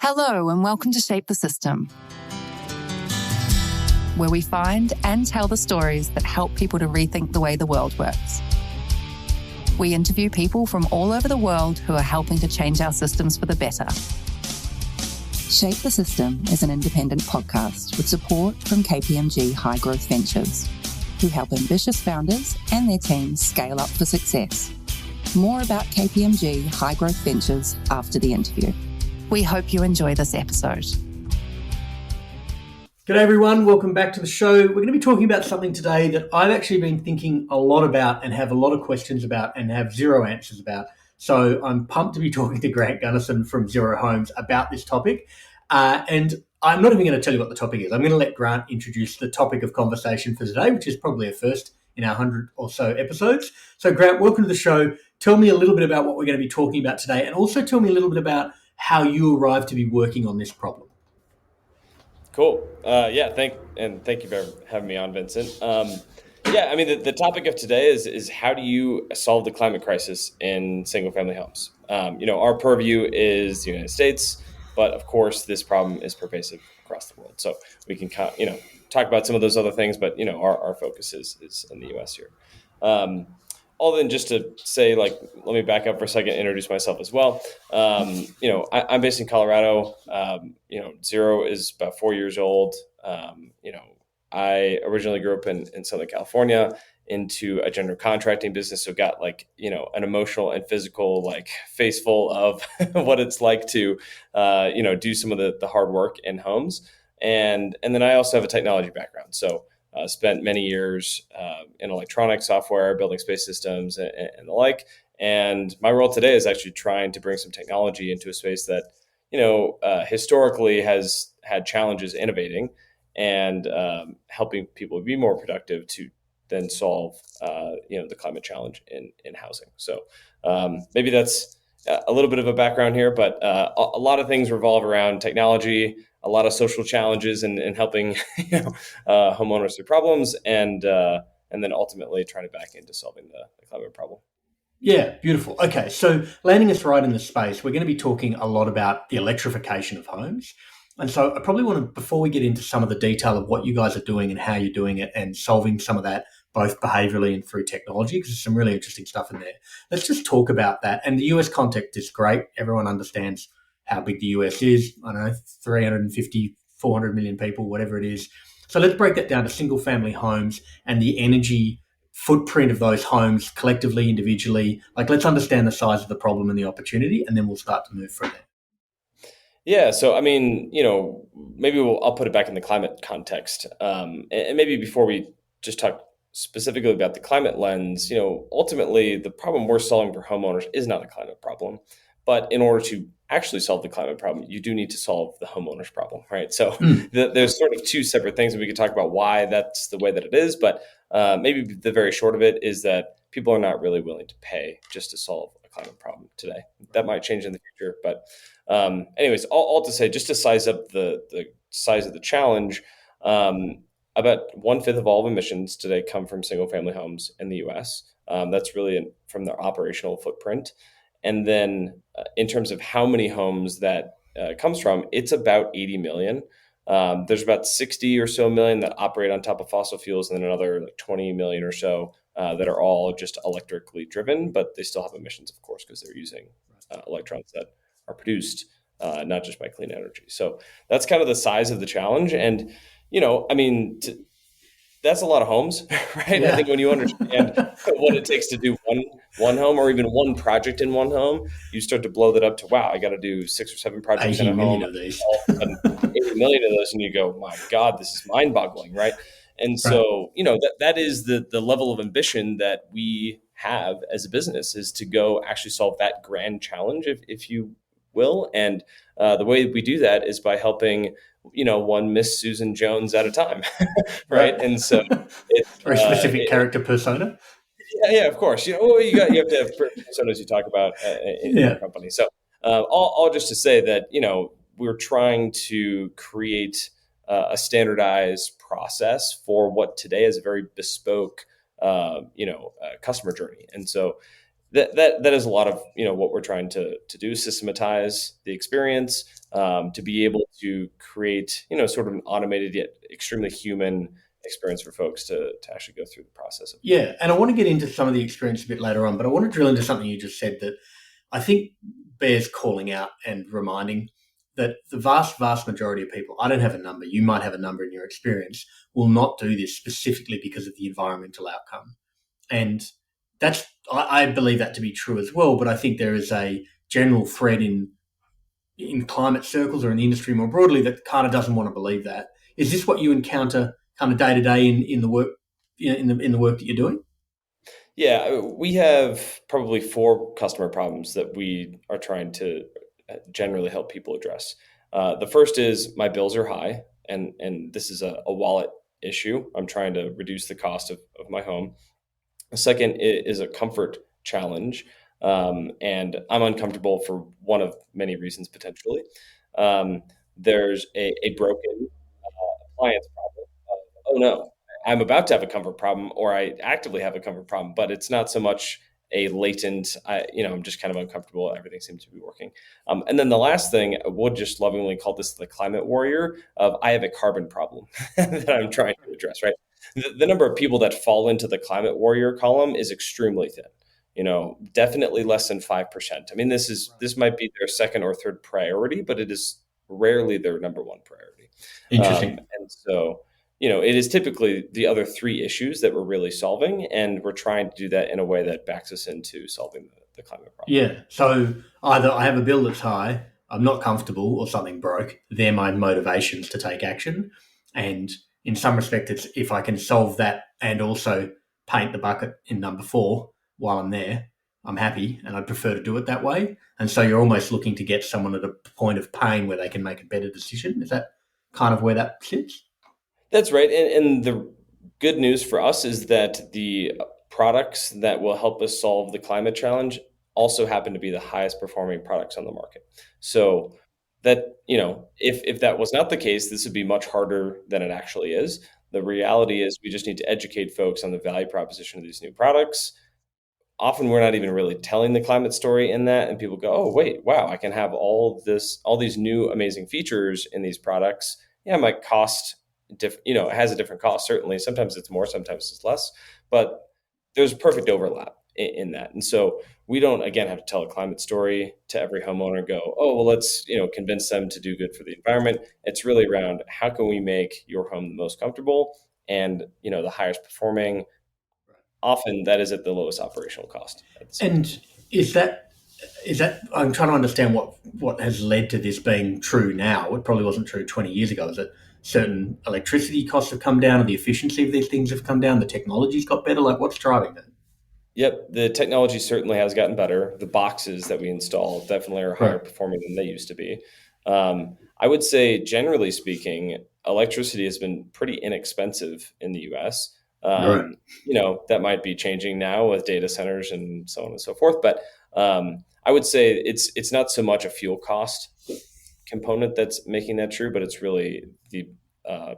Hello and welcome to Shape the System, where we find and tell the stories that help people to rethink the way the world works. We interview people from all over the world who are helping to change our systems for the better. Shape the System is an independent podcast with support from KPMG High Growth Ventures, who help ambitious founders and their teams scale up for success. More about KPMG High Growth Ventures after the interview. We hope you enjoy this episode. G'day everyone, welcome back to the show. We're going to be talking about something today that I've actually been thinking a lot about and have a lot of questions about and have zero answers about. So I'm pumped to be talking to Grant Gunnison from Zero Homes about this topic. And I'm not even going to tell you what the topic is. I'm going to let Grant introduce the topic of conversation for today, which is probably a first in our 100 or so episodes. So Grant, welcome to the show. Tell me a little bit about what we're going to be talking about today, and also tell me a little bit about how you arrived to be working on this problem. Cool. Thank you for having me on, Vincent. The topic of today is how do you solve the climate crisis in single-family homes? Our purview is the United States, but of course, this problem is pervasive across the world. So we can, talk about some of those other things, but our focus is in the U.S. here. All then just to say, let me back up for a second, introduce myself as well. I'm based in Colorado. Zero is about 4 years old. I originally grew up in Southern California into a general contracting business. So got an emotional and physical face full of what it's like to, do some of the hard work in homes. And then I also have a technology background. So spent many years in electronic software, building space systems and the like. And my role today is actually trying to bring some technology into a space that, historically has had challenges innovating and helping people be more productive to then solve, the climate challenge in housing. So maybe that's a little bit of a background here, but a lot of things revolve around technology, a lot of social challenges and helping homeowners through problems, and then ultimately trying to back into solving the climate problem. Yeah, beautiful. Okay, so landing us right in the space, we're going to be talking a lot about the electrification of homes. And so I probably want to, before we get into some of the detail of what you guys are doing and how you're doing it and solving some of that, both behaviorally and through technology, because there's some really interesting stuff in there. Let's just talk about that. And the US context is great. Everyone understands how big the US is. I don't know, 350, 400 million people, whatever it is. So let's break that down to single family homes and the energy footprint of those homes collectively, individually. Let's understand the size of the problem and the opportunity, and then we'll start to move from there. Yeah. So, I'll put it back in the climate context. And maybe before we just talk specifically about the climate lens, ultimately the problem we're solving for homeowners is not a climate problem. But in order to actually solve the climate problem, you do need to solve the homeowner's problem, right? So there's sort of two separate things, and we could talk about why that's the way that it is. But maybe the very short of it is that people are not really willing to pay just to solve a climate problem today. That might change in the future. But anyways, all to say, just to size up the size of the challenge, about 1/5 of all of emissions today come from single-family homes in the U.S. That's really from their operational footprint. And then in terms of how many homes that comes from, it's about 80 million. There's about 60 or so million that operate on top of fossil fuels, and then another 20 million or so that are all just electrically driven, but they still have emissions, of course, because they're using electrons that are produced not just by clean energy. So that's kind of the size of the challenge. And, that's a lot of homes, right? Yeah. I think when you understand what it takes to do one home or even one project in one home, you start to blow that up to, wow, I got to do 6 or 7 projects in a home. Of these. 80 million of those, and you go, my God, this is mind-boggling, right? And so, that is the level of ambition that we have as a business, is to go actually solve that grand challenge, if you will. And the way we do that is by helping one Miss Susan Jones at a time, right? And so it's very specific character persona. Yeah, of course. You have to have personas you talk about in your company. So all just to say that we're trying to create a standardized process for what today is a very bespoke customer journey. And so that is a lot of what we're trying to do, systematize the experience, to be able to create sort of an automated yet extremely human experience for folks to actually go through the process of. Yeah, and I want to get into some of the experience a bit later on, but I want to drill into something you just said that I think bears calling out and reminding that the vast, vast majority of people, I don't have a number, you might have a number in your experience, will not do this specifically because of the environmental outcome. And I believe that to be true as well, but I think there is a general thread in climate circles or in the industry more broadly that kind of doesn't want to believe that. Is this what you encounter kind of day to day in the work in the work that you're doing? Yeah, we have probably 4 customer problems that we are trying to generally help people address. The first is my bills are high, and this is a wallet issue. I'm trying to reduce the cost of my home. The second is a comfort challenge, and I'm uncomfortable for one of many reasons potentially. There's a broken appliance problem. Oh no, I'm about to have a comfort problem, or I actively have a comfort problem, but it's not so much a latent, I'm just kind of uncomfortable. Everything seems to be working. And then the last thing, I would just lovingly call this the climate warrior of I have a carbon problem that I'm trying to address, right? The number of people that fall into the climate warrior column is extremely thin. Definitely less than 5%. I mean, this might be their second or third priority, but it is rarely their number one priority. Interesting. And so, it is typically the other 3 issues that we're really solving, and we're trying to do that in a way that backs us into solving the climate problem. Yeah. So either I have a bill that's high, I'm not comfortable, or something broke. They're my motivations to take action. And in some respect, it's if I can solve that and also paint the bucket in number 4 while I'm there, I'm happy, and I prefer to do it that way. And so you're almost looking to get someone at a point of pain where they can make a better decision. Is that kind of where that sits? That's right. And the good news for us is that the products that will help us solve the climate challenge also happen to be the highest performing products on the market. So that, if that was not the case, this would be much harder than it actually is. The reality is we just need to educate folks on the value proposition of these new products. Often we're not even really telling the climate story in that, and people go, oh, wait, wow, I can have all these new amazing features in these products. Yeah, it might cost it has a different cost, certainly. Sometimes it's more, sometimes it's less, but there's perfect overlap in that. And so we don't, again, have to tell a climate story to every homeowner and go, oh, well, let's, convince them to do good for the environment. It's really around how can we make your home the most comfortable and, the highest performing. Often that is at the lowest operational cost. And is that I'm trying to understand what has led to this being true now. It probably wasn't true 20 years ago. Is it certain electricity costs have come down, or the efficiency of these things have come down, the technology's got better? Like, what's driving that? Yep, the technology certainly has gotten better. The boxes that we install definitely are higher performing than they used to be. I would say, generally speaking, electricity has been pretty inexpensive in the U.S. That might be changing now with data centers and so on and so forth. But I would say it's not so much a fuel cost component that's making that true, but it's really the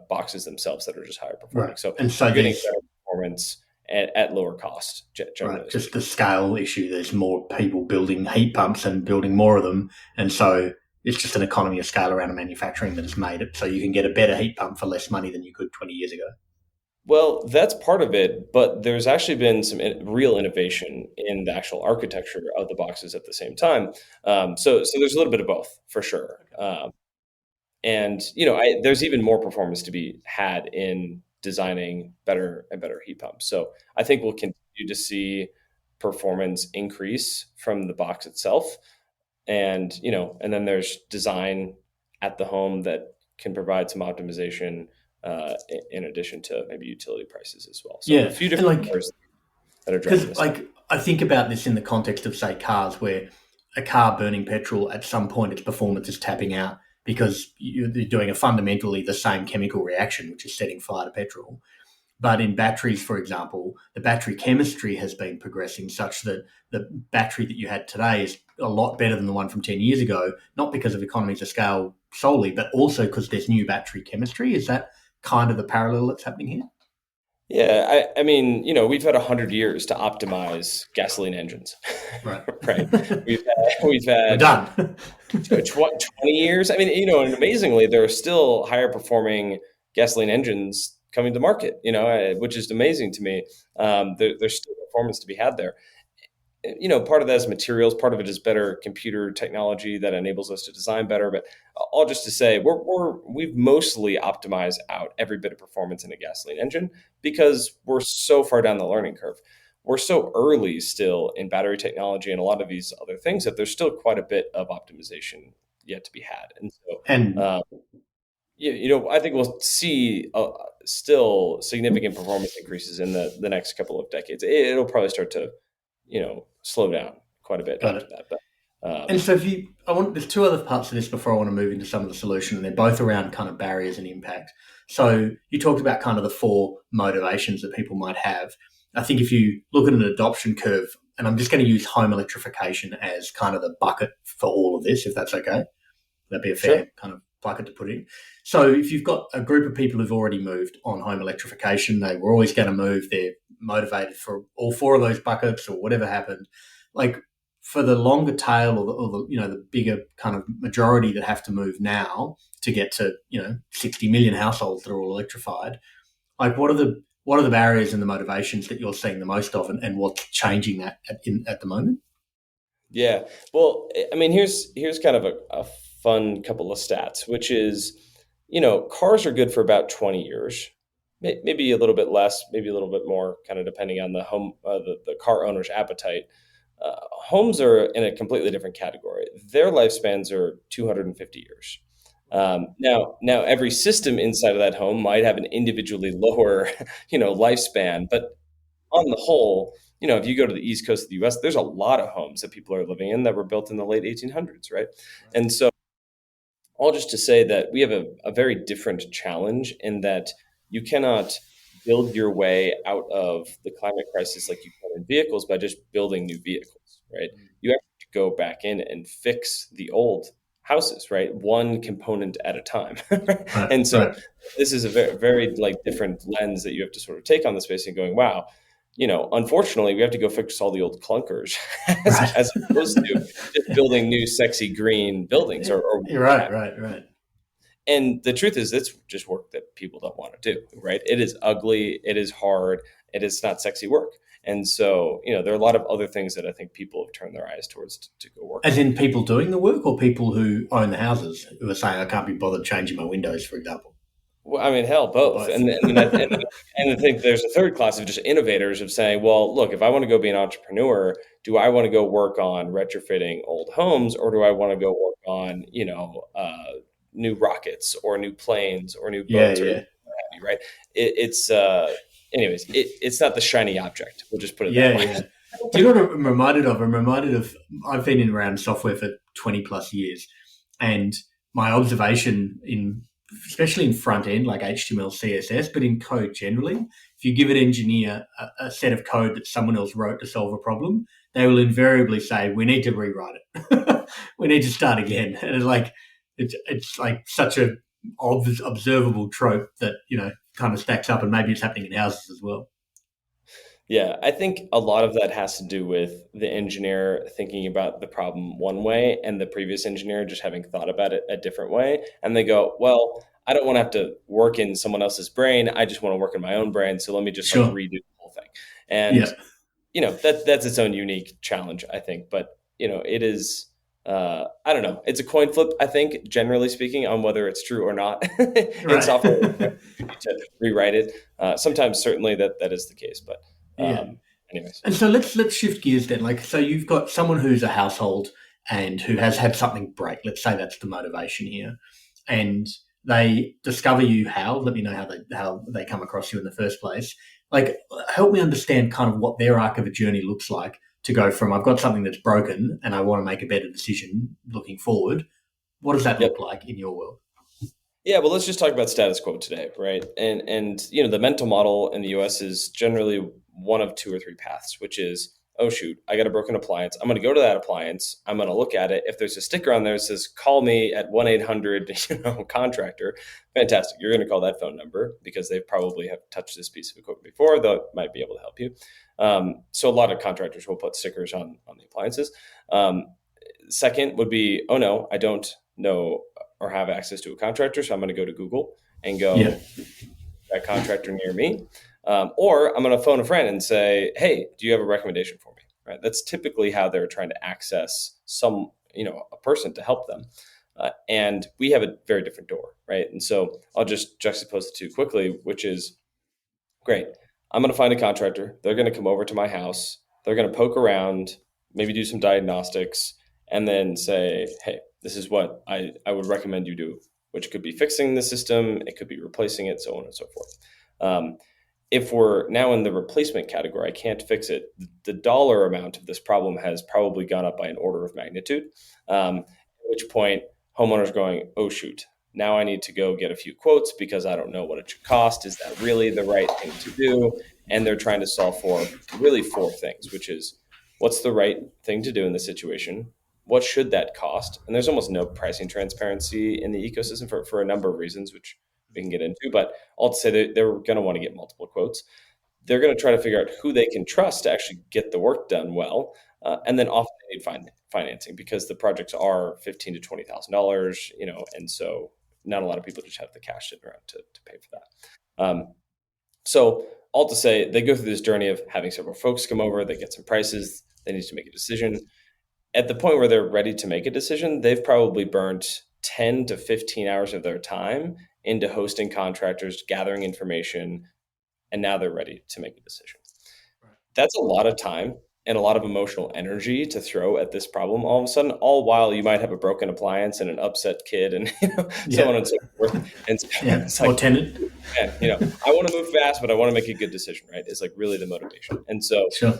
boxes themselves that are just higher performing. Right. So And so you're getting better performance at lower cost. Right, just the scale issue. There's more people building heat pumps and building more of them, and so it's just an economy of scale around manufacturing that has made it so you can get a better heat pump for less money than you could 20 years ago. Well, that's part of it, but there's actually been some real innovation in the actual architecture of the boxes at the same time. So there's a little bit of both for sure. And there's even more performance to be had in designing better and better heat pumps. So I think we'll continue to see performance increase from the box itself, and then there's design at the home that can provide some optimization in addition to maybe utility prices as well. So a few different cars that are driving this. I think about this in the context of, say, cars, where a car burning petrol, at some point its performance is tapping out because you're doing a fundamentally the same chemical reaction, which is setting fire to petrol. But in batteries, for example, the battery chemistry has been progressing such that the battery that you had today is a lot better than the one from 10 years ago, not because of economies of scale solely, but also because there's new battery chemistry. Is that kind of the parallel that's happening here? Yeah, I mean, we've had 100 years to optimize gasoline engines, Right. right? We've We're had done. 20 years. I mean, and amazingly, there are still higher performing gasoline engines coming to market. Which is amazing to me. There's still performance to be had there. Part of that is materials, part of it is better computer technology that enables us to design better. But all just to say, we've mostly optimized out every bit of performance in a gasoline engine because we're so far down the learning curve. We're so early still in battery technology and a lot of these other things that there's still quite a bit of optimization yet to be had. And so, And I think we'll see still significant performance increases in the next couple of decades. It'll probably start to slow down quite a bit got after it. that. But And so there's two other parts of this before I want to move into some of the solution, and they're both around kind of barriers and impact. So you talked about kind of the four motivations that people might have. I think if you look at an adoption curve, and I'm just going to use home electrification as kind of the bucket for all of this, if that's okay. That'd be a sure, fair kind of bucket to put in. So if you've got a group of people who've already moved on home electrification, they were always going to move. They're motivated for all four of those buckets or whatever happened. Like for the longer tail or the bigger kind of majority that have to move now to get to 60 million households that are all electrified. Like what are the barriers and the motivations that you're seeing the most of, and what's changing that at the moment? yeah. Well, I mean, here's kind of a fun couple of stats, which is, cars are good for about 20 years, maybe a little bit less, maybe a little bit more, kind of depending on the car owner's appetite. Homes are in a completely different category. Their lifespans are 250 years. Now, every system inside of that home might have an individually lower, lifespan, but on the whole, if you go to the East Coast of the U.S., there's a lot of homes that people are living in that were built in the late 1800s, right? And so, all just to say that we have a very different challenge in that you cannot build your way out of the climate crisis like you can in vehicles by just building new vehicles, right? You have to go back in and fix the old houses, right? One component at a time. Right, And so right, this is a very, very like different lens that you have to sort of take on the space and going, wow, unfortunately, we have to go fix all the old clunkers right. as opposed to just building new, sexy green buildings or You're what right, have right, right. you. And the truth is, it's just work that people don't want to do, right? It is ugly, it is hard, it is not sexy work. And so, there are a lot of other things that I think people have turned their eyes towards to go work As on. in people doing the work, or people who own the houses who are saying, I can't be bothered changing my windows, for example, Well, I mean, hell, or both. both. And I think there's a third class of just innovators of saying, well, look, if I want to go be an entrepreneur, do I want to go work on retrofitting old homes, or do I want to go work on, new rockets or new planes or new Yeah, boats or yeah. what have you, right? Anyways, it's not the shiny object. We'll just put it that Yeah, way. yeah. Do you know what I'm reminded of? I'm reminded of, I've been in around software for 20 plus years. And my observation especially in front end, like HTML, CSS, but in code generally, if you give an engineer a set of code that someone else wrote to solve a problem, they will invariably say, we need to rewrite it. We need to start again. And it's like such a observable trope that, kind of stacks up, and maybe it's happening in houses as well. Yeah, I think a lot of that has to do with the engineer thinking about the problem one way and the previous engineer just having thought about it a different way. And they go, well, I don't want to have to work in someone else's brain. I just want to work in my own brain. So let me just like Sure. redo the whole thing. And, Yeah. that's its own unique challenge, I think. But, it is, I don't know. It's a coin flip, I think, generally speaking, on whether it's true or not in Right. software to rewrite it. Sometimes certainly that is the case, but Yeah. anyways, And so let's shift gears then. Like, so you've got someone who's a household and who has had something break. Let's say that's the motivation here, and they discover you. How? Let me know how they come across you in the first place. Like, help me understand kind of what their arc of a journey looks like to go from I've got something that's broken and I want to make a better decision looking forward. What does that yep. look like in your world? Yeah, well, let's just talk about status quo today, right? And the mental model in the US is generally one of two or three paths, which is oh shoot, I got a broken appliance. I'm going to go to that appliance. I'm going to look at it. If there's a sticker on there that says, call me at 1-800, contractor, fantastic. You're going to call that phone number because they probably have touched this piece of equipment before, though it might be able to help you. So a lot of contractors will put stickers on the appliances. Second would be, oh no, I don't know or have access to a contractor. So I'm going to go to Google and go, that contractor near me. Or I'm going to phone a friend and say, hey, do you have a recommendation for me? Right. That's typically how they're trying to access a person to help them. And we have a very different door. Right. And so I'll just juxtapose the two quickly, which is great. I'm going to find a contractor. They're going to come over to my house. They're going to poke around, maybe do some diagnostics, and then say, hey, this is what I would recommend you do, which could be fixing the system. It could be replacing it, so on and so forth. If we're now in the replacement category, I can't fix it. The dollar amount of this problem has probably gone up by an order of magnitude, at which point homeowners going, oh, shoot, now I need to go get a few quotes because I don't know what it should cost. Is that really the right thing to do? And they're trying to solve for really four things, which is what's the right thing to do in this situation? What should that cost? And there's almost no pricing transparency in the ecosystem for a number of reasons, which we can get into. But all to say they're going to want to get multiple quotes. They're going to try to figure out who they can trust to actually get the work done well. And then often they need financing because the projects are $15,000 to $20,000, and so not a lot of people just have the cash sitting around to pay for that. So all to say, they go through this journey of having several folks come over, they get some prices, they need to make a decision. At the point where they're ready to make a decision, they've probably burnt 10 to 15 hours of their time into hosting contractors, gathering information, and now they're ready to make a decision. Right. That's a lot of time and a lot of emotional energy to throw at this problem all of a sudden, all while you might have a broken appliance and an upset kid and so on and so forth. And so it's like, or tenant. I want to move fast, but I want to make a good decision, right? It's like really the motivation. And so, sure.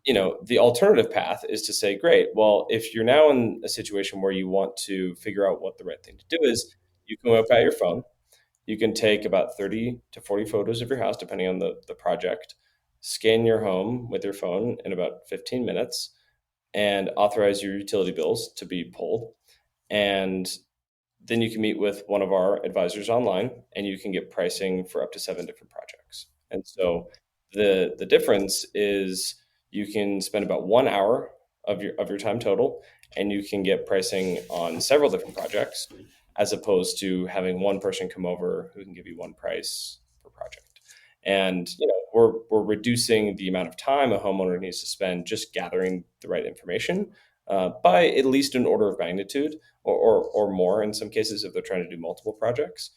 The alternative path is to say, great, well, if you're now in a situation where you want to figure out what the right thing to do is, you can whip out your phone. You can take about 30 to 40 photos of your house, depending on the project, scan your home with your phone in about 15 minutes, and authorize your utility bills to be pulled. And then you can meet with one of our advisors online, and you can get pricing for up to 7 different projects. And so the difference is you can spend about 1 hour of your time total, and you can get pricing on several different projects, as opposed to having one person come over who can give you one price per project. And we're reducing the amount of time a homeowner needs to spend just gathering the right information by at least an order of magnitude, or more in some cases if they're trying to do multiple projects.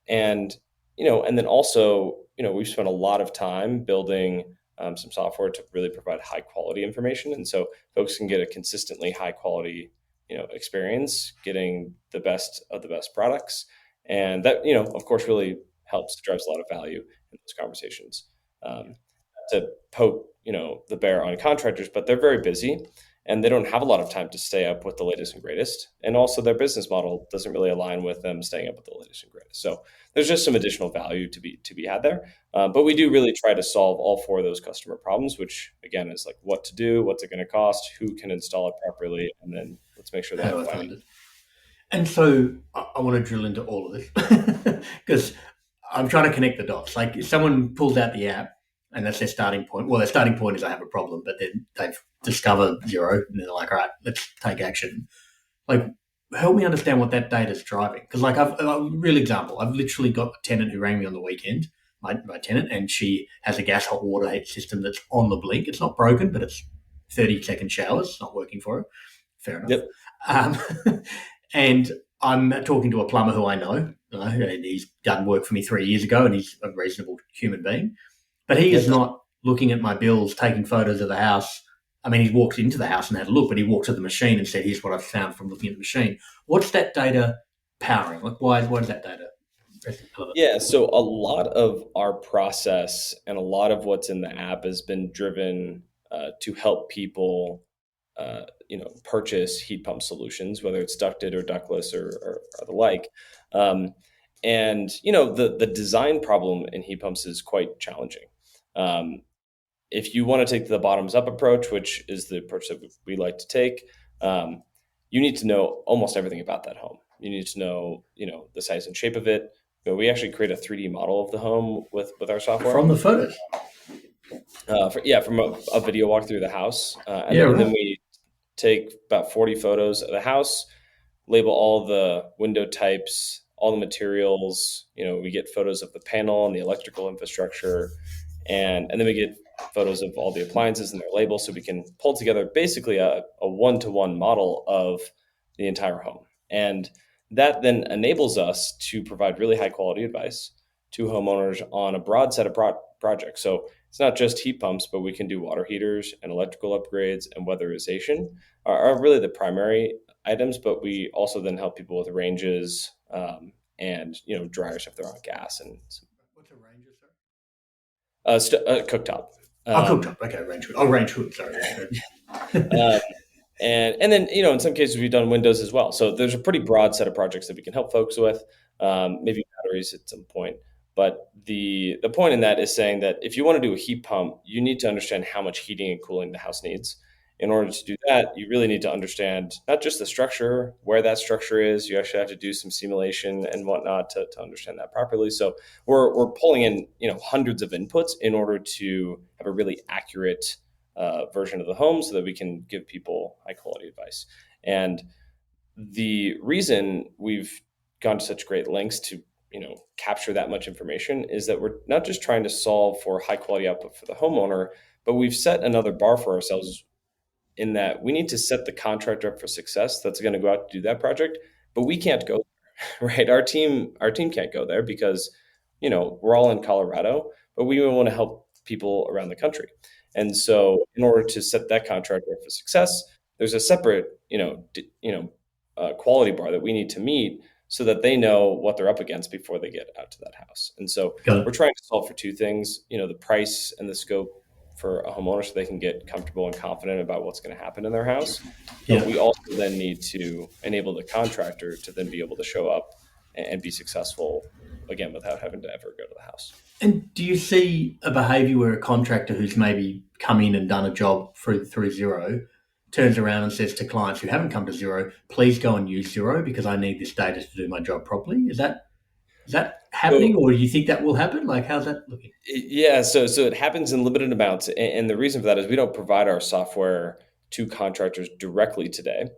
And and then also we've spent a lot of time building some software to really provide high quality information, and so folks can get a consistently high quality experience getting the best of the best products. And that, of course, really helps, drives a lot of value in those conversations. To poke, the bear on contractors, but they're very busy and they don't have a lot of time to stay up with the latest and greatest. And also their business model doesn't really align with them staying up with the latest and greatest. So there's just some additional value to be had there. But we do really try to solve all four of those customer problems, which again is like what to do, what's it going to cost, who can install it properly, and then let's make sure they have funding. And so I want to drill into all of this because I'm trying to connect the dots. Like if someone pulls out the app and that's their starting point. Well, their starting point is I have a problem, but then they've discovered zero and they're like, all right, let's take action. Like, help me understand what that data is driving. Because like a real example, I've literally got a tenant who rang me on the weekend, my tenant, and she has a gas hot water heat system that's on the blink. It's not broken, but it's 30-second showers. It's not working for her. Fair enough. Yep. And I'm talking to a plumber who I know, and he's done work for me 3 years ago, and he's a reasonable human being. But he is not looking at my bills, taking photos of the house. I mean, he walked into the house and had a look, but he walked to the machine and said, here's what I've found from looking at the machine. What's that data powering? Like, why is that data? Yeah, so a lot of our process and a lot of what's in the app has been driven to help people purchase heat pump solutions, whether it's ducted or ductless or the like. And the design problem in heat pumps is quite challenging. if you want to take the bottoms up approach, which is the approach that we like to take, you need to know almost everything about that home. You need to know, the size and shape of it. We actually create a 3D model of the home with our software. From the photos? From a video walk through the house. Then we take about 40 photos of the house, label all the window types, all the materials. We get photos of the panel and the electrical infrastructure, and then we get photos of all the appliances and their labels, so we can pull together basically a one-to-one model of the entire home. And that then enables us to provide really high quality advice to homeowners on a broad set of projects. So it's not just heat pumps, but we can do water heaters and electrical upgrades, and weatherization are really the primary items. But we also then help people with ranges, and dryers if they're on gas. And what's a ranger, sir? Cooktop. Cooktop. Okay, range hood. Range hood. Sorry. And then in some cases we've done windows as well. So there's a pretty broad set of projects that we can help folks with. Maybe batteries at some point. But the point in that is saying that if you want to do a heat pump, you need to understand how much heating and cooling the house needs. In order to do that, you really need to understand not just the structure, where that structure is. You actually have to do some simulation and whatnot to understand that properly. So we're pulling in hundreds of inputs in order to have a really accurate version of the home, so that we can give people high quality advice. And the reason we've gone to such great lengths to capture that much information is that we're not just trying to solve for high quality output for the homeowner, but we've set another bar for ourselves, in that we need to set the contractor up for success that's going to go out to do that project, but we can't go there, right? Our team can't go there because, we're all in Colorado, but we want to help people around the country. And so in order to set that contractor up for success, there's a separate, quality bar that we need to meet, so that they know what they're up against before they get out to that house. And so we're trying to solve for two things, the price and the scope for a homeowner, so they can get comfortable and confident about what's going to happen in their house. But we also then need to enable the contractor to then be able to show up and be successful, again, without having to ever go to the house. And do you see a behavior where a contractor who's maybe come in and done a job through Xero turns around and says to clients who haven't come to Xero, please go and use Xero because I need this data to do my job properly? Is that happening, or do you think that will happen? Like, how's that looking? Yeah, so it happens in limited amounts. And the reason for that is we don't provide our software to contractors directly today.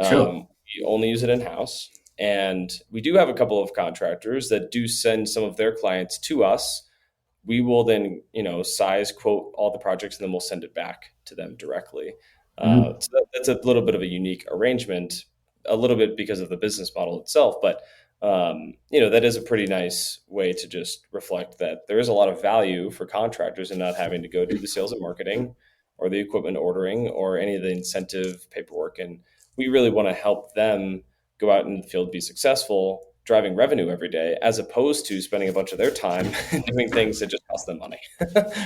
Sure. We only use it in-house. And we do have a couple of contractors that do send some of their clients to us. We will then, size quote all the projects, and then we'll send it back to them directly. So that's a little bit of a unique arrangement, a little bit because of the business model itself. But, that is a pretty nice way to just reflect that there is a lot of value for contractors in not having to go do the sales and marketing or the equipment ordering or any of the incentive paperwork. And we really want to help them go out in the field, be successful, driving revenue every day, as opposed to spending a bunch of their time doing things that just cost them money.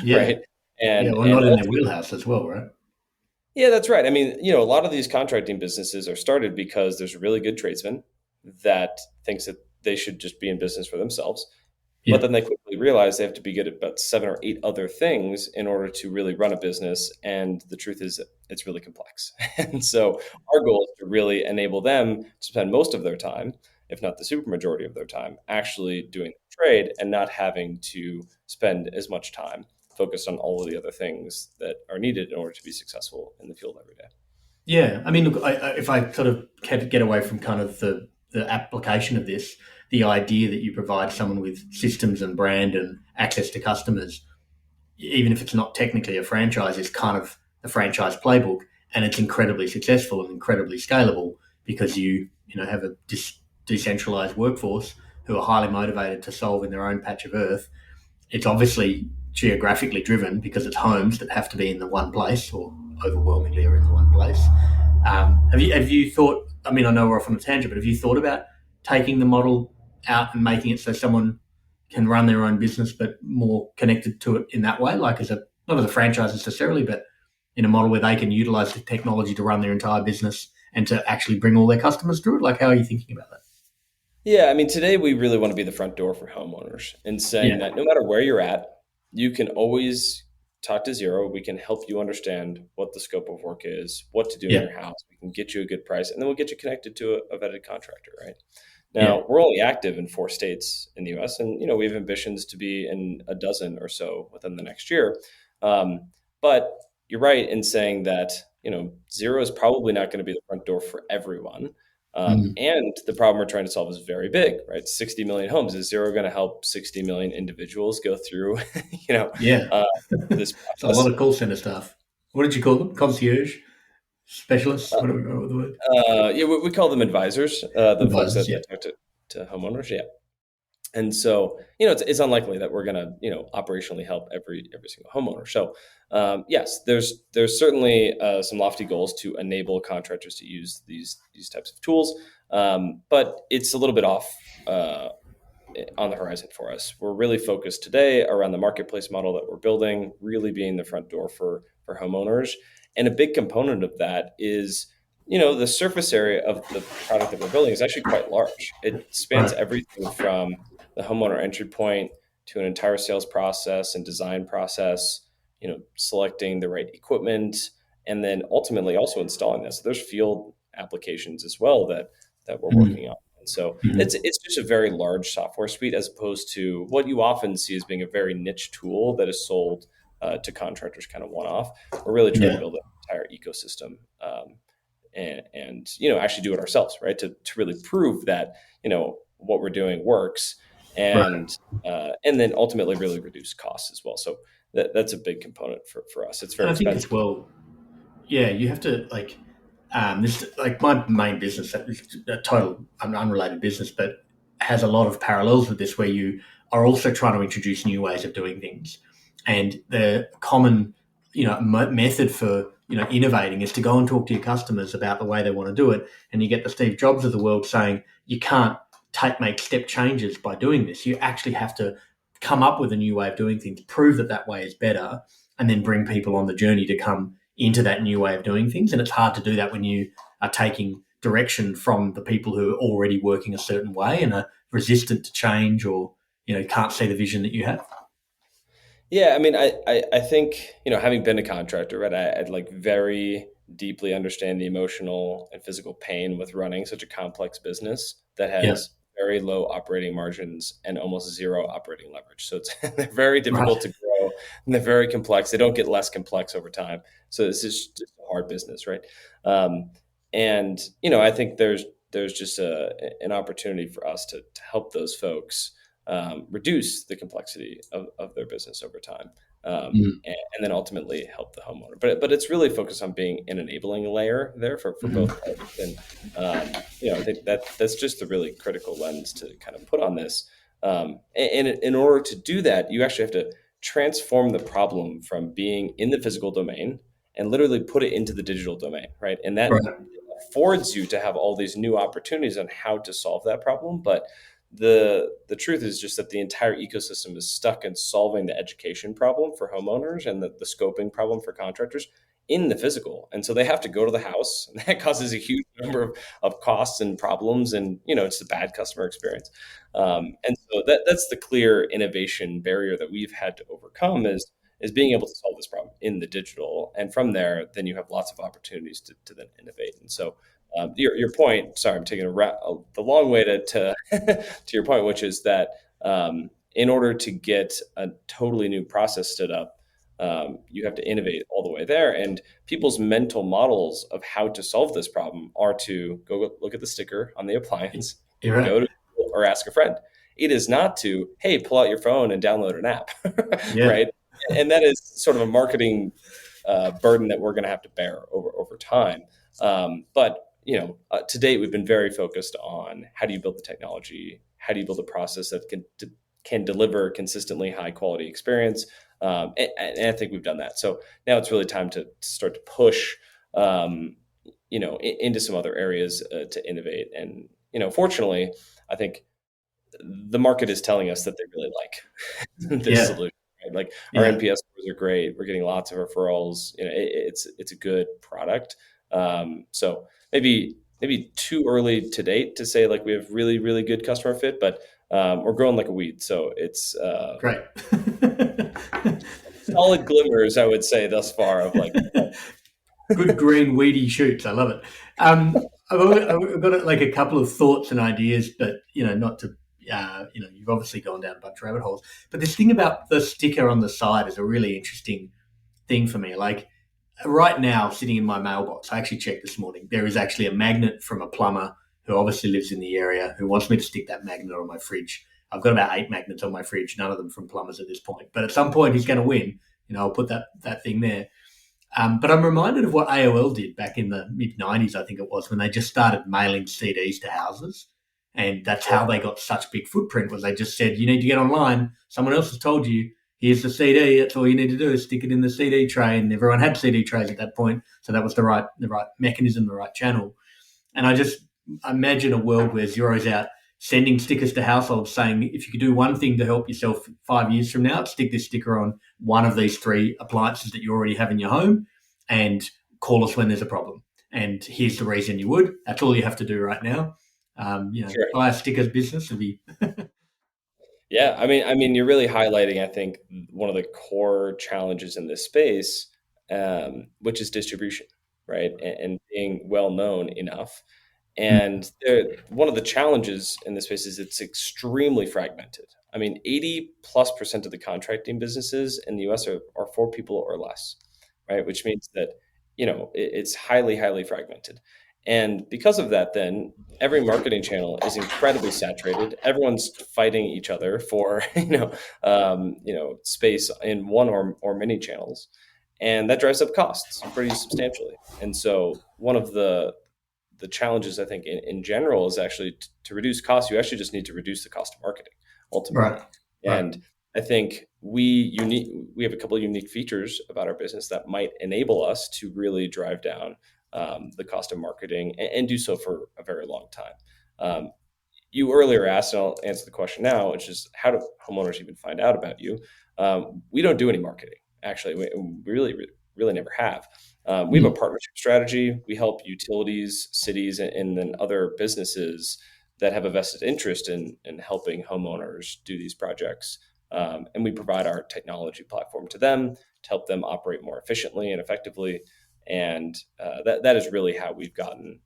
Right. And not in their wheelhouse as well, right? Yeah, that's right. I mean, a lot of these contracting businesses are started because there's a really good tradesman that thinks that they should just be in business for themselves. Yeah. But then they quickly realize they have to be good at about 7 or 8 other things in order to really run a business. And the truth is that it's really complex. And so our goal is to really enable them to spend most of their time, if not the super majority of their time, actually doing the trade and not having to spend as much time focused on all of the other things that are needed in order to be successful in the field every day. Yeah. I mean, look, if I sort of get away from kind of the application of this, the idea that you provide someone with systems and brand and access to customers, even if it's not technically a franchise, is kind of the franchise playbook, and it's incredibly successful and incredibly scalable because you have a decentralized workforce who are highly motivated to solve in their own patch of earth. It's obviously geographically driven because it's homes that have to be in the one place, or overwhelmingly are in the one place. Have you thought, I mean, I know we're off on a tangent, but have you thought about taking the model out and making it so someone can run their own business but more connected to it in that way, like not as a franchise necessarily, but in a model where they can utilize the technology to run their entire business and to actually bring all their customers through it? Like, how are you thinking about that? Yeah, I mean, today we really want to be the front door for homeowners and saying that no matter where you're at, you can always talk to Zero. We can help you understand what the scope of work is, what to do in Yeah. your house. We can get you a good price, and then we'll get you connected to a vetted contractor, right? Yeah. Now, we're only active in 4 states in the US, and we have ambitions to be in a dozen or so within the next year. But you're right in saying that, Zero is probably not going to be the front door for everyone. Mm. And the problem we're trying to solve is very big, right? 60 million homes. Is Zero going to help 60 million individuals go through, Yeah. this It's a lot process? of call center stuff. What did you call them? Concierge specialists? What do we know the word? Yeah, we call them advisors, the folks Advisors. that, Yeah. that talk to homeowners. Yeah. And so, it's unlikely that we're going to, operationally help every single homeowner. So, yes, there's certainly some lofty goals to enable contractors to use these types of tools, but it's a little bit off on the horizon for us. We're really focused today around the marketplace model that we're building, really being the front door for homeowners. And a big component of that is, the surface area of the product that we're building is actually quite large. It spans Right. everything from the homeowner entry point to an entire sales process and design process, selecting the right equipment, and then ultimately also installing this. So there's field applications as well that we're Mm. working on. And so Mhm. it's just a very large software suite as opposed to what you often see as being a very niche tool that is sold to contractors kind of one off. We're really trying to Yeah. build an entire ecosystem, and actually do it ourselves, right? To really prove that what we're doing works, Right. and then ultimately really reduce costs as well. So that's a big component for us. It's And very I think as expensive. well, yeah, you have to this like my main business that is a total unrelated business, but has a lot of parallels with this, where you are also trying to introduce new ways of doing things, and the common method for innovating is to go and talk to your customers about the way they want to do it, and you get the Steve Jobs of the world saying you can't make step changes by doing this. You actually have to come up with a new way of doing things, prove that that way is better, and then bring people on the journey to come into that new way of doing things. And it's hard to do that when you are taking direction from the people who are already working a certain way and are resistant to change, or can't see the vision that you have. Yeah, I mean, I think, having been a contractor, right, I'd like very deeply understand the emotional and physical pain with running such a complex business that Yeah. has very low operating margins and almost zero operating leverage. So it's they're very difficult Right. to grow, and they're very complex. They don't get less complex over time. So this is just a hard business, right? And I think there's just an opportunity for us to help those folks reduce the complexity of their business over time, Mm. and then ultimately help the homeowner. But it's really focused on being an enabling layer there for Mhm. both parties. And I think that's just the really critical lens to kind of put on this. And in order to do that, you actually have to transform the problem from being in the physical domain and literally put it into the digital domain, right? And that Right. affords you to have all these new opportunities on how to solve that problem. But the truth is just that the entire ecosystem is stuck in solving the education problem for homeowners and the scoping problem for contractors in the physical. And so they have to go to the house, and that causes a huge number of costs and problems, and it's a bad customer experience. And so that's the clear innovation barrier that we've had to overcome, is being able to solve this problem in the digital. And from there, then you have lots of opportunities to then innovate. And so your point, sorry, I'm taking the long way to to your point, which is that in order to get a totally new process stood up, you have to innovate all the way there. And people's mental models of how to solve this problem are to go look at the sticker on the appliance, You're right. go to Google or ask a friend. It is not to, hey, pull out your phone and download an app, Yeah. right? And that is sort of a marketing burden that we're going to have to bear over time. But to date, we've been very focused on how do you build the technology, how do you build a process that can deliver consistently high quality experience, and I think we've done that. So now it's really time to start to push, into some other areas to innovate. And fortunately, I think the market is telling us that they really like this Yeah. solution. Right? Like our Yeah. NPS scores are great. We're getting lots of referrals. It's a good product. So maybe too early to date to say like we have really really good customer fit, but we're growing like a weed. So it's Great. solid glimmers, I would say, thus far of like. Good green weedy shoots. I love it. I've got like a couple of thoughts and ideas, but not to, you've obviously gone down a bunch of rabbit holes. But this thing about the sticker on the side is a really interesting thing for me. Like right now, sitting in my mailbox, I actually checked this morning. There is actually a magnet from a plumber who obviously lives in the area who wants me to stick that magnet on my fridge. I've got about 8 magnets on my fridge, none of them from plumbers at this point. But at some point, he's going to win. I'll put that thing there. But I'm reminded of what AOL did back in the mid-90s, I think it was, when they just started mailing CDs to houses. And that's how they got such big footprint, was they just said, you need to get online. Someone else has told you, here's the CD. That's all you need to do is stick it in the CD tray. And everyone had CD trays at that point. So that was the right mechanism, the right channel. And I just imagine a world where Zero's out sending stickers to households saying, if you could do one thing to help yourself 5 years from now, stick this sticker on one of these 3 appliances that you already have in your home and call us when there's a problem. And here's the reason you would. That's all you have to do right now. Sure. Buy a stickers business would be. Yeah, I mean, you're really highlighting, I think, one of the core challenges in this space, which is distribution, right? And being well known enough. And one of the challenges in this space is it's extremely fragmented. I mean, 80+% of the contracting businesses in the US are 4 people or less, right? Which means that, it's highly, highly fragmented. And because of that, then every marketing channel is incredibly saturated. Everyone's fighting each other for, space in one or many channels. And that drives up costs pretty substantially. And so one of the challenges, I think, in general is actually to reduce costs. You actually just need to reduce the cost of marketing ultimately. Right. And I think we have a couple of unique features about our business that might enable us to really drive down the cost of marketing and do so for a very long time. You earlier asked, and I'll answer the question now, which is how do homeowners even find out about you? We don't do any marketing. Actually, we really never have. We have a partnership strategy. We help utilities, cities, and then other businesses that have a vested interest in helping homeowners do these projects. And we provide our technology platform to them to help them operate more efficiently and effectively. And that is really how we've gotten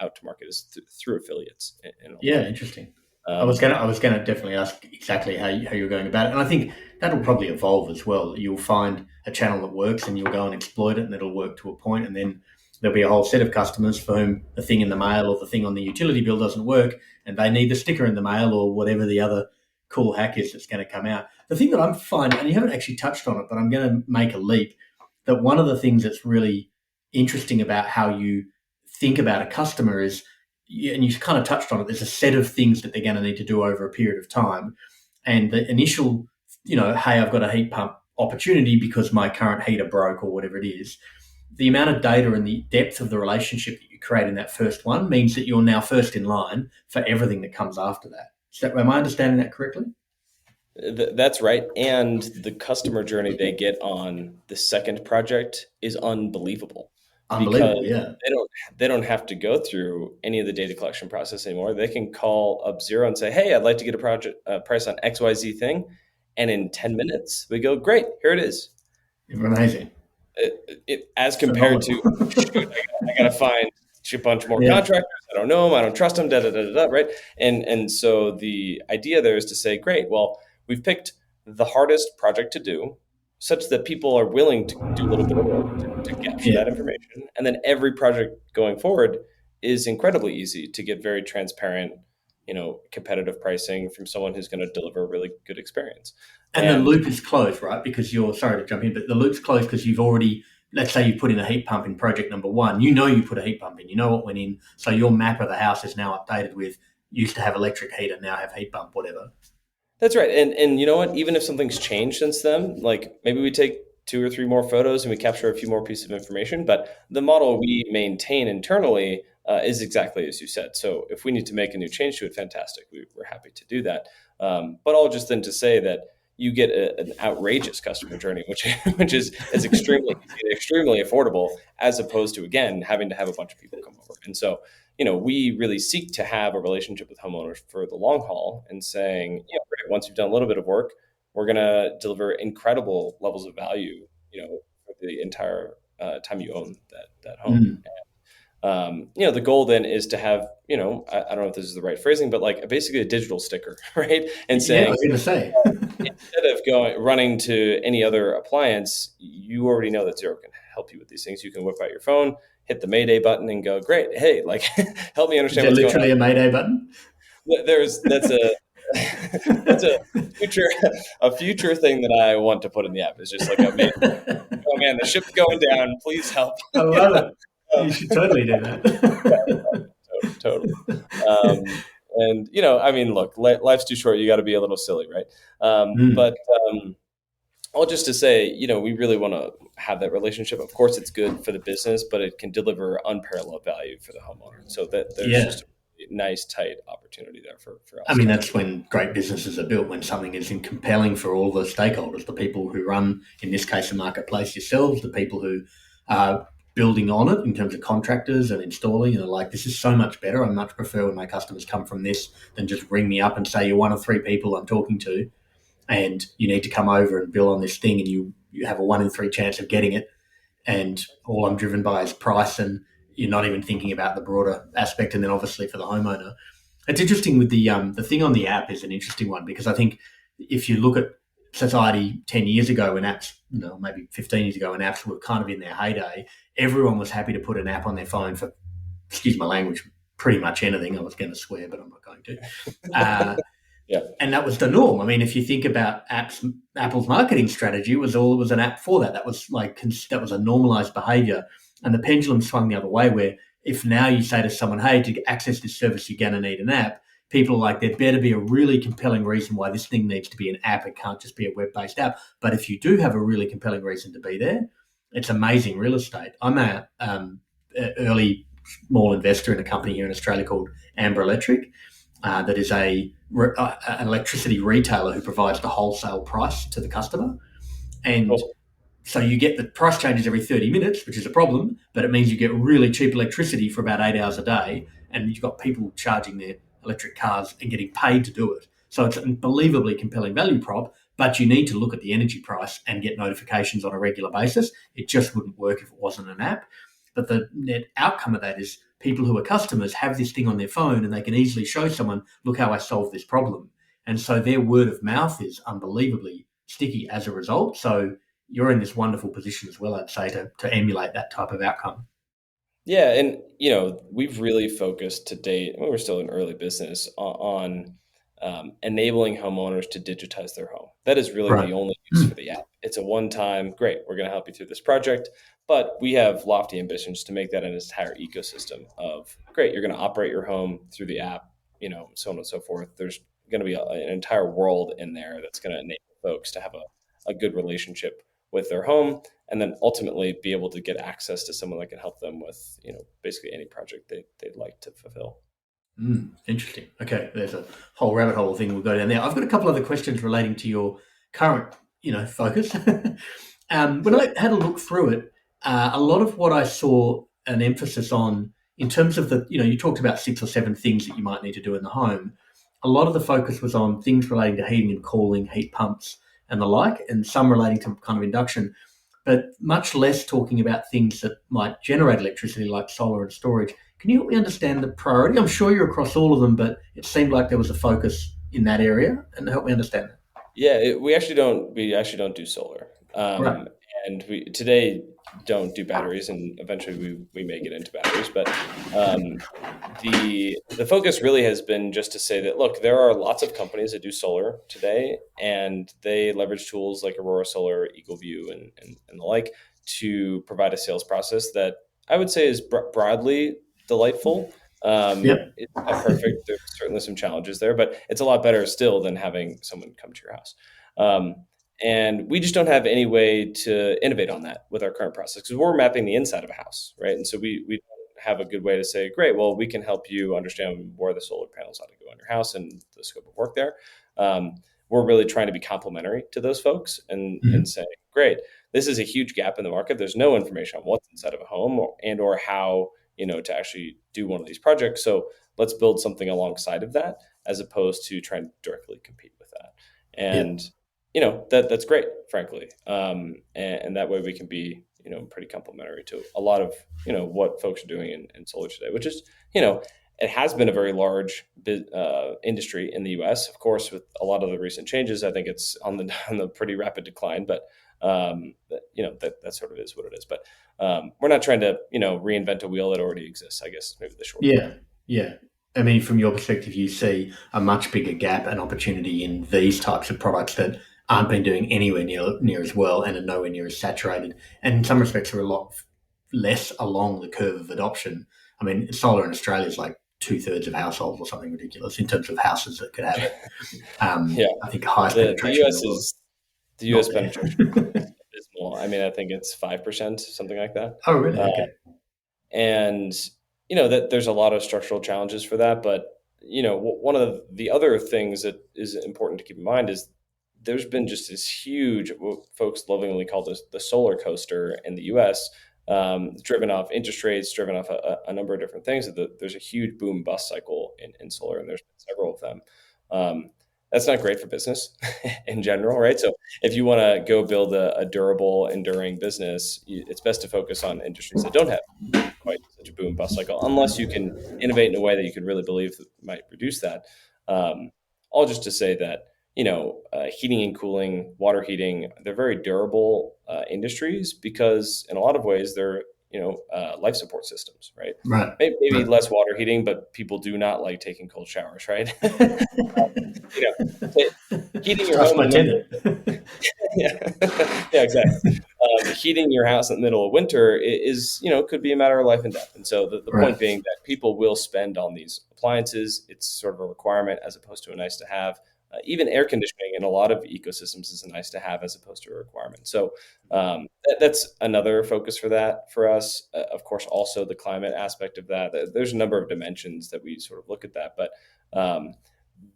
out to market, is through affiliates. Interesting. I was gonna definitely ask exactly how you're going about it, and I think that'll probably evolve as well. You'll find a channel that works, and you'll go and exploit it, and it'll work to a point, and then there'll be a whole set of customers for whom the thing in the mail or the thing on the utility bill doesn't work, and they need the sticker in the mail or whatever the other cool hack is that's going to come out. The thing that I'm finding, and you haven't actually touched on it, but I'm going to make a leap, that one of the things that's really interesting about how you think about a customer is, and you kind of touched on it, there's a set of things that they're going to need to do over a period of time. And the initial, hey, I've got a heat pump opportunity because my current heater broke or whatever it is. The amount of data and the depth of the relationship that you create in that first one means that you're now first in line for everything that comes after that. Am I understanding that correctly? That's right. And the customer journey they get on the second project is unbelievable. Unbelievable, because they don't have to go through any of the data collection process anymore. They can call up Zero and say, "Hey, I'd like to get a price on XYZ thing," and in 10 minutes we go, "Great, here it is." Amazing. As compared to, shoot, I gotta find a bunch more contractors. I don't know them. I don't trust them. Right? And so the idea there is to say, "Great, well, we've picked the hardest project to do, such that people are willing to do a little bit of work to capture that information. And then every project going forward is incredibly easy to get very transparent, competitive pricing from someone who's going to deliver a really good experience." And the loop is closed, right? Because sorry to jump in, but the loop's closed because you've already, let's say you put in a heat pump in project number 1, you put a heat pump in, you know what went in. So your map of the house is now updated with, used to have electric heater, now have heat pump, whatever. That's right. And you know what? Even if something's changed since then, like maybe we take 2 or 3 more photos and we capture a few more pieces of information, but the model we maintain internally is exactly as you said. So if we need to make a new change to it, fantastic. We're happy to do that. But all just then to say that you get an outrageous customer journey, which is extremely extremely affordable, as opposed to, again, having to have a bunch of people come over. And so, we really seek to have a relationship with homeowners for the long haul, and saying, once you've done a little bit of work, we're going to deliver incredible levels of value, for the entire time you own that home. Mm. The goal then is to have, I don't know if this is the right phrasing, but like basically a digital sticker, right? And Yeah, I saying, was going to say. instead of running to any other appliance, you already know that Zero can help you with these things. You can whip out your phone, hit the Mayday button, and go, "Great, hey, like, help me Is understand there what's going literally on." a Mayday button? That's a that's a future thing that I want to put in the app. Is just like a Mayday. Oh man, the ship's going down. Please help. I love it. You should totally do Yeah, that. totally. And I mean, look, life's too short. You got to be a little silly, right? But all just to say, we really want to have that relationship. Of course, it's good for the business, but it can deliver unparalleled value for the homeowner. So that there's Yeah. just a nice, tight opportunity there for us. I mean, that's when great businesses are built, when something is compelling for all the stakeholders, the people who run, in this case, the marketplace yourselves, the people who are building on it in terms of contractors and installing, and are like, this is so much better. I much prefer when my customers come from this than just ring me up and say, you're one of 3 people I'm talking to, and you need to come over and build on this thing, and you have a 1 in 3 chance of getting it. And all I'm driven by is price, and you're not even thinking about the broader aspect. And then obviously for the homeowner, it's interesting with the thing on the app is an interesting one, because I think if you look at society 10 years ago when apps, maybe 15 years ago when apps were kind of in their heyday, everyone was happy to put an app on their phone for, excuse my language, pretty much anything. I was going to swear, but I'm not going to. Yeah. And that was the norm. I mean, if you think about apps, Apple's marketing strategy was an app for that. That was a normalized behavior. And the pendulum swung the other way, where if now you say to someone, hey, to access this service, you're going to need an app, people are like, there better be a really compelling reason why this thing needs to be an app. It can't just be a web-based app. But if you do have a really compelling reason to be there, it's amazing real estate. I'm a early small investor in a company here in Australia called Amber Electric. That is an electricity retailer who provides the wholesale price to the customer. And Cool. So you get the price changes every 30 minutes, which is a problem, but it means you get really cheap electricity for about 8 hours a day, and you've got people charging their electric cars and getting paid to do it. So it's an unbelievably compelling value prop, but you need to look at the energy price and get notifications on a regular basis. It just wouldn't work if it wasn't an app. But the net outcome of that is people who are customers have this thing on their phone, and they can easily show someone, look how I solved this problem. And so their word of mouth is unbelievably sticky as a result. So you're in this wonderful position as well, I'd say, to emulate that type of outcome. Yeah, and we've really focused to date. We're still in early business on enabling homeowners to digitize their home. That is really Right. the only use for the app. It's a one-time, great, we're going to help you through this project, but we have lofty ambitions to make that an entire ecosystem of, great, you're going to operate your home through the app, so on and so forth. There's going to be an entire world in there that's going to enable folks to have a good relationship with their home, and then ultimately be able to get access to someone that can help them with, basically any project they'd like to fulfill. Interesting. Okay, there's a whole rabbit hole thing we'll go down there. I've got a couple other questions relating to your current, focus. When I had a look through it, a lot of what I saw an emphasis on in terms of you talked about 6 or 7 things that you might need to do in the home. A lot of the focus was on things relating to heating and cooling, heat pumps and the like, and some relating to kind of induction, but much less talking about things that might generate electricity like solar and storage. Can you help me understand the priority? I'm sure you're across all of them, but it seemed like there was a focus in that area, and help me understand that. Yeah, we actually don't do solar, Right. and we today don't do batteries, and eventually we may get into batteries. But the focus really has been just to say that, look, there are lots of companies that do solar today, and they leverage tools like Aurora Solar, EagleView, and the like to provide a sales process that I would say is broadly delightful. Yep. It's not perfect. There's certainly some challenges there, but it's a lot better still than having someone come to your house. And we just don't have any way to innovate on that with our current process, because we're mapping the inside of a house, right? And so we don't have a good way to say, great, well, we can help you understand where the solar panels ought to go on your house and the scope of work there. We're really trying to be complementary to those folks and say, great, this is a huge gap in the market. There's no information on what's inside of a home or how to actually do one of these projects. So let's build something alongside of that, as opposed to trying to directly compete with that. And Yep. that's great, frankly. And that way we can be, pretty complementary to a lot of, what folks are doing in solar today, which is, it has been a very large industry in the U.S. Of course, with a lot of the recent changes, I think it's on the pretty rapid decline. But that sort of is what it is. But we're not trying to reinvent a wheel that already exists, I guess, maybe the short. Yeah. I mean, from your perspective, you see a much bigger gap and opportunity in these types of products that aren't been doing anywhere near as well and are nowhere near as saturated, and in some respects are a lot less along the curve of adoption. I mean, solar in Australia is like 2/3 of households or something ridiculous in terms of houses that could have it. Yeah, I think highest the penetration U.S. in the world. is the U.S. penetration is abysmal. I mean, I think it's 5%, something like that. Oh, really? Okay. And that there's a lot of structural challenges for that. But one of the other things that is important to keep in mind is there's been just this huge, what folks lovingly call this the solar coaster in the U.S., driven off interest rates, driven off a number of different things. There's a huge boom bust cycle in solar, and there's been several of them. That's not great for business in general, right? So if you want to go build a durable, enduring business, it's best to focus on industries that don't have quite such a boom bust cycle, unless you can innovate in a way that you can really believe that might reduce that. All just to say that heating and cooling, water heating, they're very durable industries because in a lot of ways they're life support systems, right? Right. Maybe Right. less water heating, but people do not like taking cold showers, right? Heating your Trust home my in the middle. tenant. Yeah, exactly. Heating your house in the middle of winter is, could be a matter of life and death. And so the Right. point being that people will spend on these appliances. It's sort of a requirement as opposed to a nice to have. Even air conditioning in a lot of ecosystems is a nice to have as opposed to a requirement. So that's another focus for us. Of course, also the climate aspect of that. There's a number of dimensions that we sort of look at that. But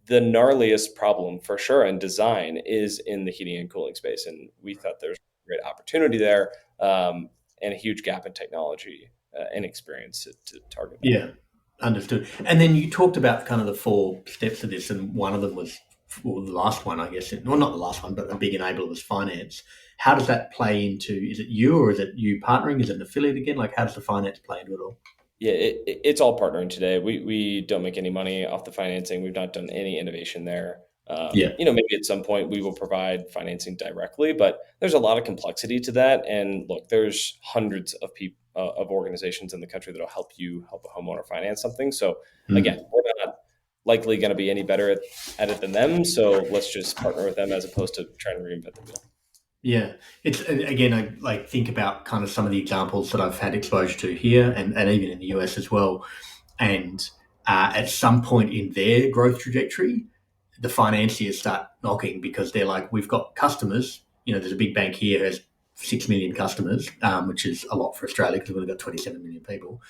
the gnarliest problem for sure in design is in the heating and cooling space. And we thought there's a great opportunity there and a huge gap in technology and experience to target that. Yeah, understood. And then you talked about kind of the 4 steps of this, and one of them was, well, the last one, I guess. Well, not the last one, but a big enabler was finance. How does that play into? Is it you, or is it you partnering? Is it an affiliate again? Like, how does the finance play into it all? Yeah, it's all partnering today. We don't make any money off the financing. We've not done any innovation there. Yeah. Maybe at some point we will provide financing directly, but there's a lot of complexity to that. And look, there's hundreds of people of organizations in the country that'll help a homeowner finance something. So again, we're not likely going to be any better at it than them. So let's just partner with them as opposed to trying to reinvent the wheel. Yeah, it's, again, I like think about kind of some of the examples that I've had exposure to here, and even in the US as well. And at some point in their growth trajectory, the financiers start knocking because they're like, we've got customers. There's a big bank here who has 6 million customers, which is a lot for Australia because we've only got 27 million people.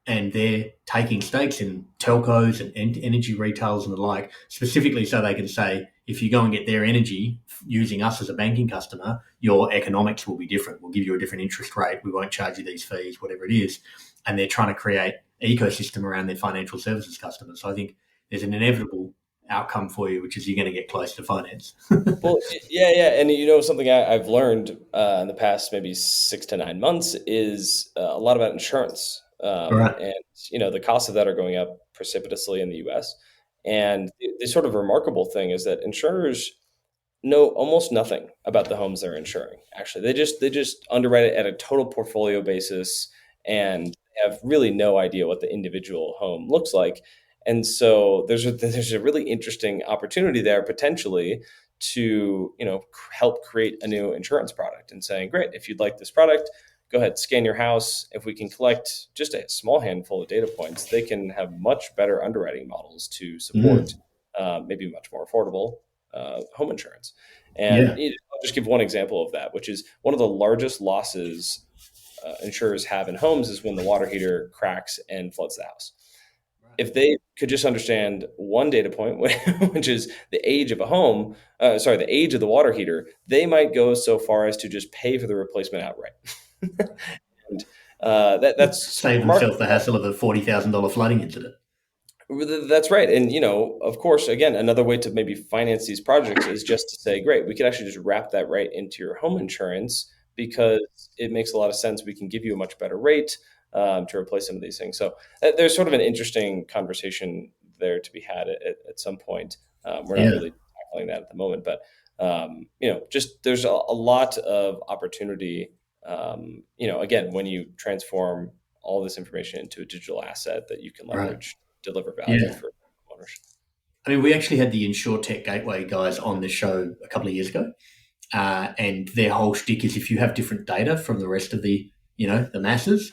And they're taking stakes in telcos and energy retailers and the like, specifically so they can say, if you go and get their energy using us as a banking customer, your economics will be different. We'll give you a different interest rate. We won't charge you these fees, whatever it is. And they're trying to create an ecosystem around their financial services customers. So I think there's an inevitable outcome for you, which is you're going to get close to finance. Well, yeah. And something I've learned in the past maybe 6 to 9 months is a lot about insurance. Right. And, the costs of that are going up precipitously in the US. And the sort of remarkable thing is that insurers know almost nothing about the homes they're insuring. Actually, they just underwrite it at a total portfolio basis and have really no idea what the individual home looks like. And so there's a really interesting opportunity there potentially to help create a new insurance product and saying, great, if you'd like this product, go ahead, scan your house. If we can collect just a small handful of data points, they can have much better underwriting models to support maybe much more affordable home insurance. And I'll just give one example of that, which is one of the largest losses insurers have in homes is when the water heater cracks and floods the house. If they could just understand one data point, which is the age of a home, the age of the water heater, they might go so far as to just pay for the replacement outright. And that's save themselves the hassle of a $40,000 flooding incident. That's right. And, of course, again, another way to maybe finance these projects is just to say, great, we could actually just wrap that right into your home insurance because it makes a lot of sense. We can give you a much better rate to replace some of these things. So there's sort of an interesting conversation there to be had at some point. We're not Yeah, really tackling that at the moment, but, just there's a lot of opportunity, again, when you transform all this information into a digital asset that you can right. leverage, deliver value Yeah. for owners. I mean, we actually had the InsurTech Gateway guys on the show a couple of years ago, and their whole shtick is if you have different data from the rest of the masses,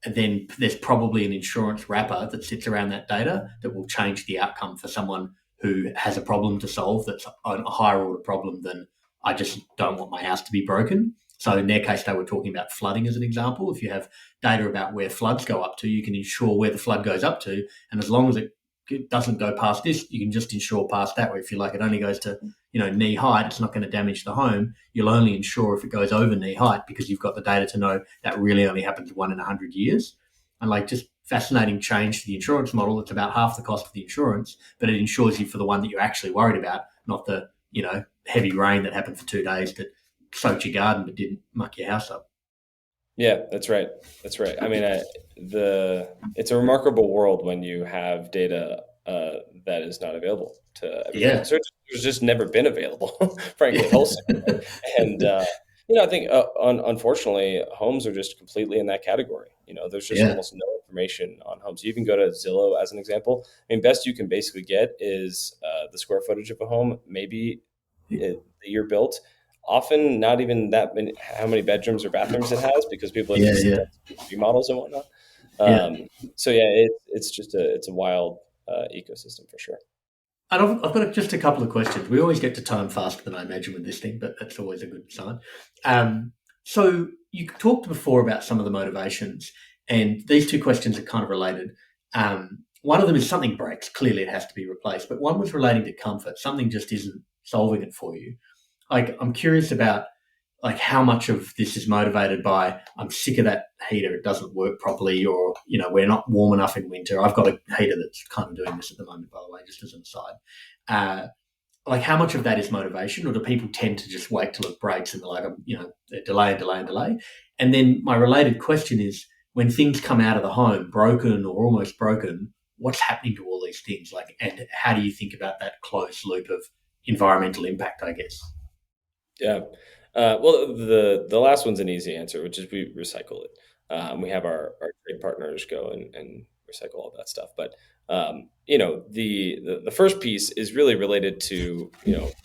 then there's probably an insurance wrapper that sits around that data that will change the outcome for someone who has a problem to solve that's a higher order problem than I just don't want my house to be broken. So in their case, they were talking about flooding as an example. If you have data about where floods go up to, you can insure where the flood goes up to. And as long as it doesn't go past this, you can just insure past that, where if you like it only goes to knee height, it's not going to damage the home. You'll only insure if it goes over knee height because you've got the data to know that really only happens 1 in 100 years. And just fascinating change to the insurance model. It's about half the cost of the insurance, but it insures you for the one that you're actually worried about, not the heavy rain that happened for 2 days that soaked your garden but didn't muck your house up. Yeah, that's right. That's right. I mean, it's a remarkable world when you have data that is not available to everybody. Yeah, So it's just never been available, frankly, wholesale. And I think unfortunately, homes are just completely in that category. There's just yeah, almost no information on homes. You can go to Zillow as an example. I mean, best you can basically get is the square footage of a home, maybe the year built. Often not even that many, how many bedrooms or bathrooms it has, because people have yeah, just yeah, done remodels and whatnot. yeah. So yeah, it's a wild ecosystem for sure. And I've got just a couple of questions. We always get to time faster than I imagine with this thing, but that's always a good sign. So you talked before about some of the motivations, and these two questions are kind of related. One of them is something breaks. Clearly, it has to be replaced. But one was relating to comfort. Something just isn't solving it for you. I'm curious about how much of this is motivated by I'm sick of that heater, it doesn't work properly, or we're not warm enough in winter. I've got a heater that's kind of doing this at the moment, by the way, just as an aside. How much of that is motivation, or do people tend to just wait till it breaks and they're like, delay and delay and delay? And then my related question is, when things come out of the home broken or almost broken, what's happening to all these things? And how do you think about that closed loop of environmental impact, I guess? Yeah. Well, the last one's an easy answer, which is we recycle it. We have our trade partners go and recycle all that stuff. But the first piece is really related to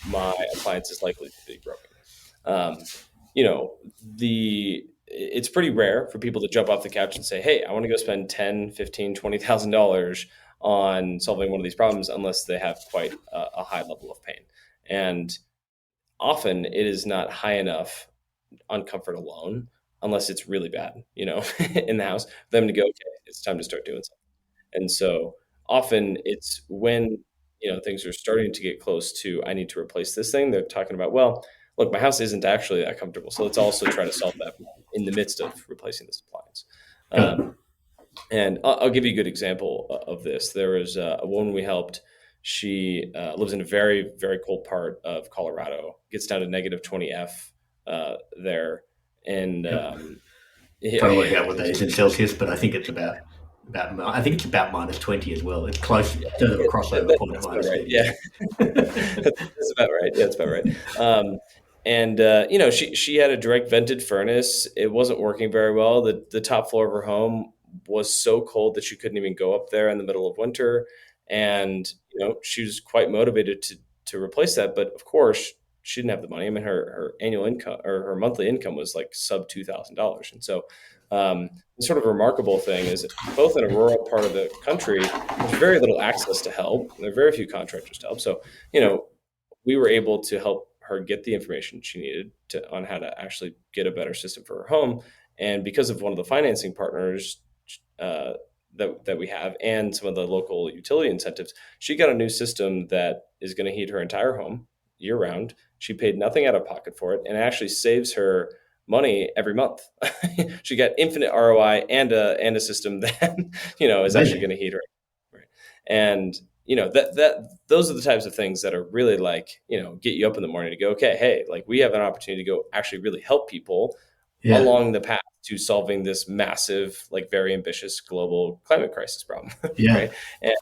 my appliance is likely to be broken. Um, it's pretty rare for people to jump off the couch and say, hey, I want to go spend 10, 15, $20,000 on solving one of these problems, unless they have quite a high level of pain. And often it is not high enough on comfort alone, unless it's really bad, in the house, for them to go, okay, it's time to start doing something. And so often it's when, things are starting to get close to, I need to replace this thing. They're talking about, well, look, my house isn't actually that comfortable. So let's also try to solve that in the midst of replacing this appliance. And I'll give you a good example of this. There was a woman we helped. She lives in a very, very cold part of Colorado, gets down to negative 20F there. And Trying to work out what that is in Celsius, but I think it's about minus 20 as well. It's close to a crossover point at minus 30. Yeah, that's about right. Yeah, that's about right. She had a direct vented furnace. It wasn't working very well. The top floor of her home was so cold that she couldn't even go up there in the middle of winter. And she was quite motivated to replace that, but of course she didn't have the money. I mean, her annual income or her monthly income was like sub $2,000. And so the sort of remarkable thing is that both in a rural part of the country, there's very little access to help. There are very few contractors to help. So, we were able to help her get the information she needed on how to actually get a better system for her home. And because of one of the financing partners that we have and some of the local utility incentives, she got a new system that is going to heat her entire home year round. She paid nothing out of pocket for it, and it actually saves her money every month. She got infinite ROI and a system that is actually going to heat her. Right. And, that those are the types of things that are really like, get you up in the morning to go, okay, hey, like we have an opportunity to go actually really help people along the path to solving this massive, like very ambitious global climate crisis problem. Right. And,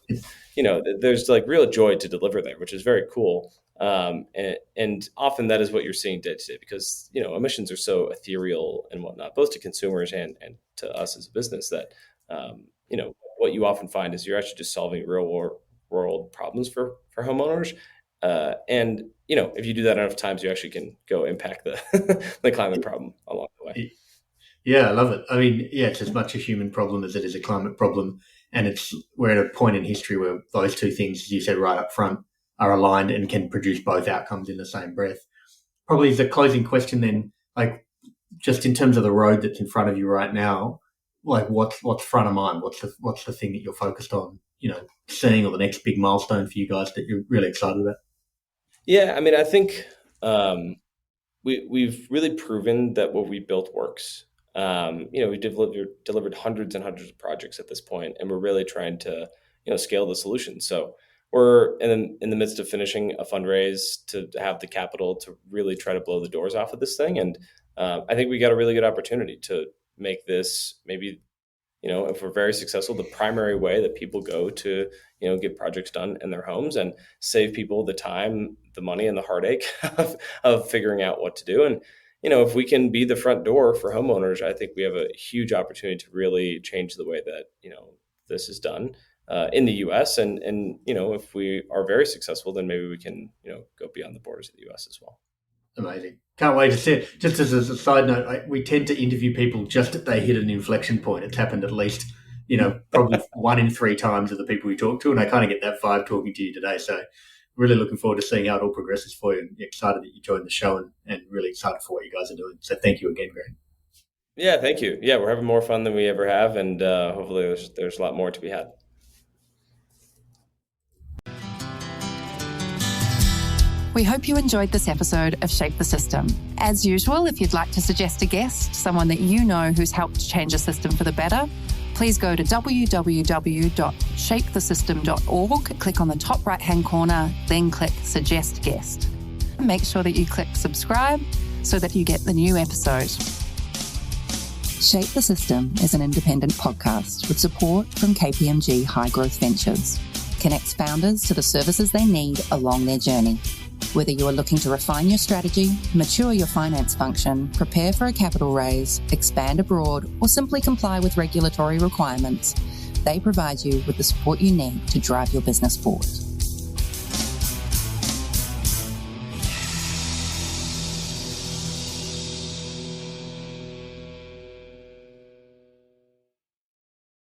there's like real joy to deliver there, which is very cool. And often that is what you're seeing day to day because, emissions are so ethereal and whatnot, both to consumers and to us as a business that, what you often find is you're actually just solving real world problems for homeowners. And, if you do that enough times, you actually can go impact the climate problem along the way. Yeah, I love it. I mean, it's as much a human problem as it is a climate problem. And we're at a point in history where those two things, as you said right up front, are aligned and can produce both outcomes in the same breath. Probably as a closing question then, like just in terms of the road that's in front of you right now, like what's front of mind? What's the thing that you're focused on, seeing, or the next big milestone for you guys that you're really excited about? Yeah, I mean, I think we've really proven that what we built works. We delivered hundreds and hundreds of projects at this point, and we're really trying to, scale the solution. So we're in the midst of finishing a fundraise to have the capital to really try to blow the doors off of this thing. And I think we got a really good opportunity to make this maybe, if we're very successful, the primary way that people go to, get projects done in their homes and save people the time, the money, and the heartache of figuring out what to do. And if we can be the front door for homeowners, I think we have a huge opportunity to really change the way that, this is done in the U.S. And if we are very successful, then maybe we can, go beyond the borders of the U.S. as well. Amazing. Can't wait to see it. Just as a side note, we tend to interview people just as they hit an inflection point. It's happened at least, probably 1 in 3 times of the people we talk to, and I kind of get that vibe talking to you today. So really looking forward to seeing how it all progresses for you, and excited that you joined the show and really excited for what you guys are doing. So thank you again, Greg. Yeah, thank you. Yeah, we're having more fun than we ever have, and hopefully there's a lot more to be had. We hope you enjoyed this episode of Shape the System. As usual, if you'd like to suggest a guest, someone that you know who's helped change a system for the better, please go to www.shapethesystem.org, click on the top right-hand corner, then click Suggest Guest. Make sure that you click subscribe so that you get the new episode. Shape the System is an independent podcast with support from KPMG High Growth Ventures. Connects founders to the services they need along their journey. Whether you are looking to refine your strategy, mature your finance function, prepare for a capital raise, expand abroad, or simply comply with regulatory requirements, they provide you with the support you need to drive your business forward.